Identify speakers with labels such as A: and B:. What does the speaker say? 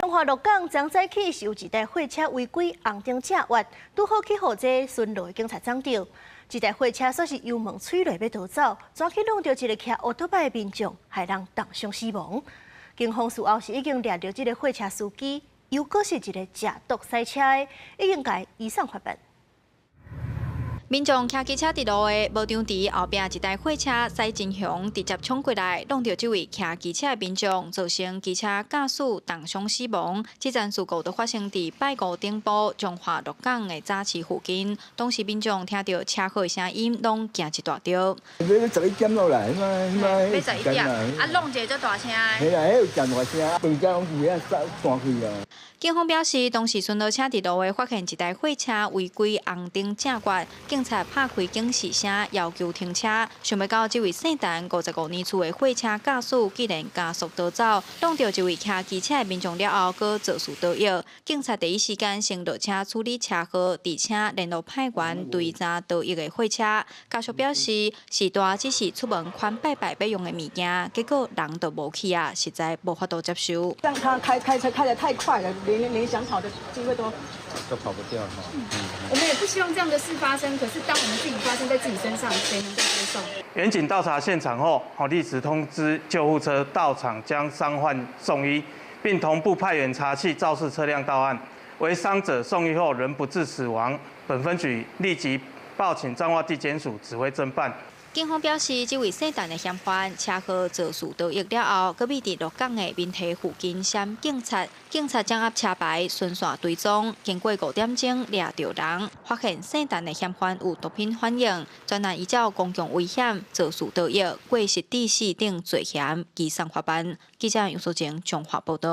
A: 中華鹿港昨早起是有一台貨車違規紅燈正越，拄好去互這巡邏的警察撞到。這台貨車煞是油門催淚要逃走，轉去弄到一個騎奧多拜的民眾，害人重傷死亡。警方事後是已經抓到這個貨車司機，又閣是一個食毒駛車的，已經甲伊移送法辦。
B: 民眾騎機車佇路的，無張持後壁一台貨車駛真凶，直接衝過來，弄到這位騎機車的民眾，造成機車駕駛重傷死亡。這件事故就發生佇拜五頂埔中華鹿港的早市附近，當時民眾聽到車禍的聲音，攏驚一大跳。
C: 要11點落來嘛，
B: 要11點，弄一個這大聲。
C: 係啦，迄個真大聲，全家攏是遐散去啊。
B: 警方表示，當時巡邏車佇路的發現一台貨車違規紅燈正越，警察拍開警示聲，要求停車。想不到這位姓陳55年次的貨車駕駛竟然加速逃走，弄到一位騎機車的民眾了後，佫肇事逃逸。警察第一時間先落車處理車禍，而且聯絡派員追查逃逸的貨車。家屬表示，時大只是出門款拜拜要用的物件，結果人就無去啊，實在無法度接受。
D: 讓他開車開得太快了。連想跑的機會都
C: 跑不掉哈。
D: 我們也不希望這樣的事發生，可是當我們自己發生在自己身上，誰能夠接受？
E: 員警到查現場後，立時通知救護車到場將傷患送醫，並同步派員查緝肇事車輛到案。為傷者送醫後仍不治死亡，本分局立即報請彰化地檢署指揮偵辦。
B: 警方表示，這位姓陳的嫌犯車禍肇事逃逸了後，佫秘佇鹿港的民體附近閃警察，警察掌握車牌順線追蹤，經過5點鐘抓到人，發現姓陳的嫌犯有毒品反應，專案依照公共危險、肇事逃逸、過失致死等罪嫌移送法辦。記者楊淑靜綜合報道。